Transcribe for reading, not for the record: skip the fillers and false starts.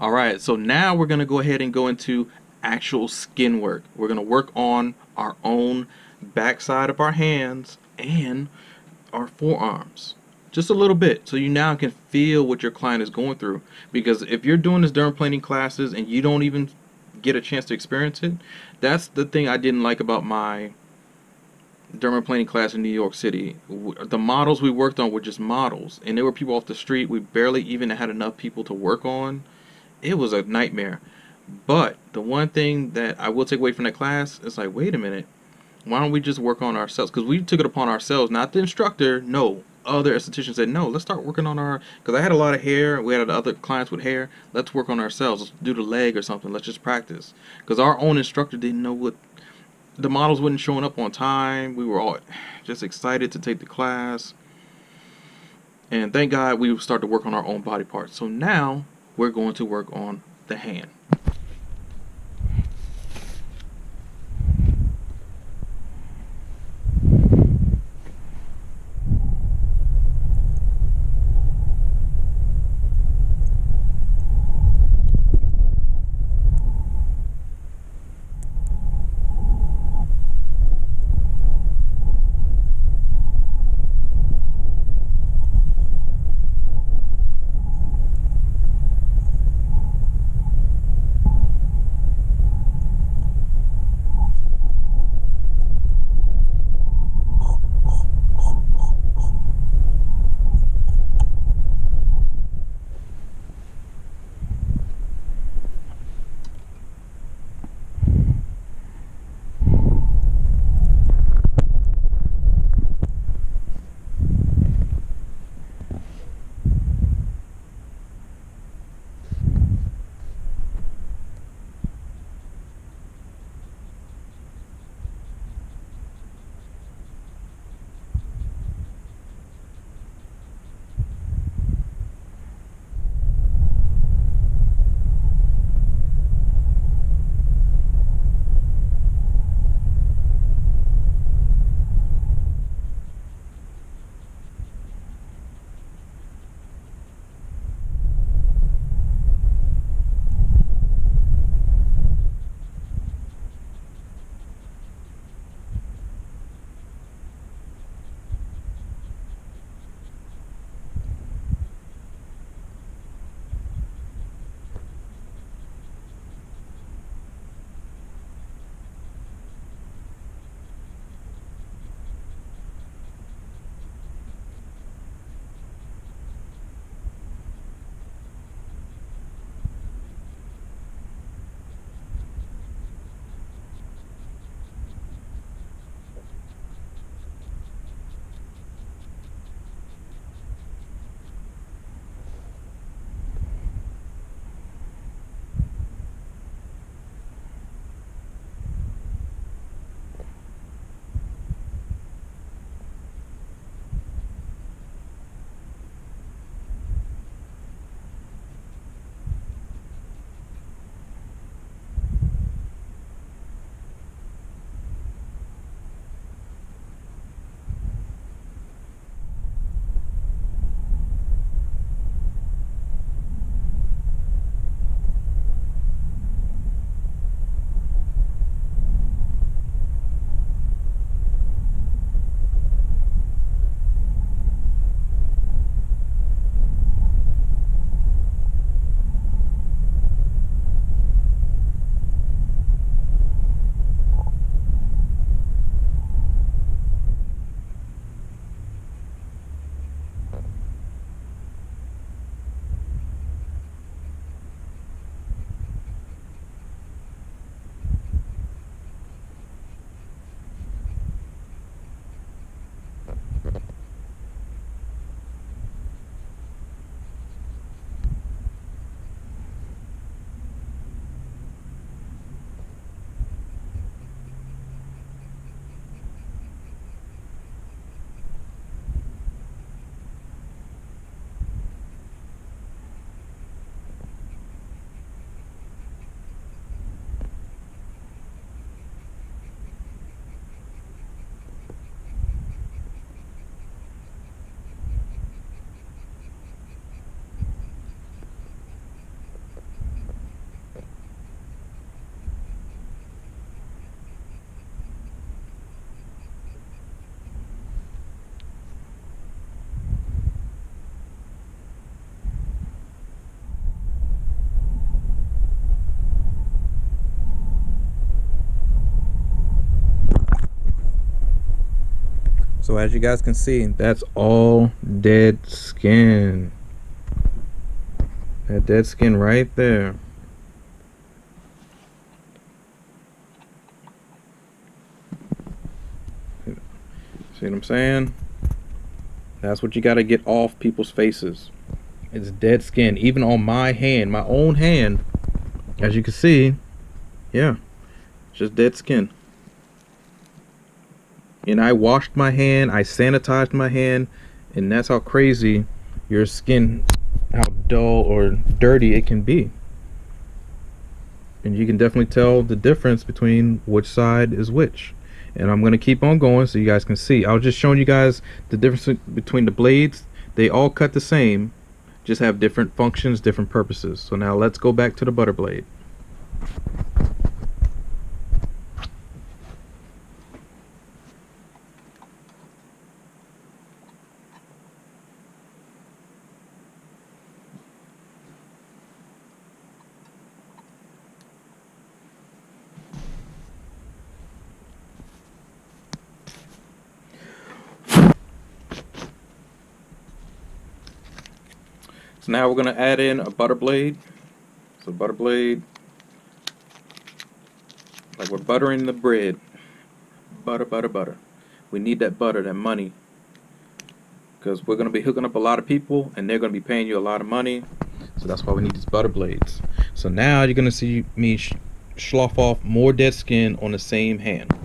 All right, so now we're going to go ahead and go into actual skin work. We're going to work on our own backside of our hands and our forearms. Just a little bit, so you now can feel what your client is going through. Because if you're doing this dermaplaning classes and you don't even get a chance to experience it, that's the thing I didn't like about my dermaplaning class in New York City. The models we worked on were just models, and there were people off the street. We barely even had enough people to work on. It was a nightmare. But the one thing that I will take away from that class is like, wait a minute, why don't we just work on ourselves? Because we took it upon ourselves, not the instructor. No, other estheticians said, no, let's start working on our, because I had a lot of hair. We had other clients with hair. Let's work on ourselves. Let's do the leg or something. Let's just practice. Because our own instructor didn't know what, the models wasn't showing up on time. We were all just excited to take the class. And thank God we started to work on our own body parts. So now we're going to work on the hand. So as you guys can see, that's all dead skin. That dead skin right there. See what I'm saying? That's what you got to get off people's faces. It's dead skin. Even on my hand, my own hand, as you can see, yeah, just dead skin. And I washed my hand, I sanitized my hand, and that's how crazy your skin, how dull or dirty it can be. And you can definitely tell the difference between which side is which. And I'm going to keep on going so you guys can see. I was just showing you guys the difference between the blades. They all cut the same, just have different functions, different purposes. So now let's go back to the butter blade. So now we're going to add in a butter blade. So butter blade, like we're buttering the bread. Butter, butter, butter. We need that butter, that money. Because we're going to be hooking up a lot of people and they're going to be paying you a lot of money. So that's why we need these butter blades. So now you're going to see me slough off more dead skin on the same hand.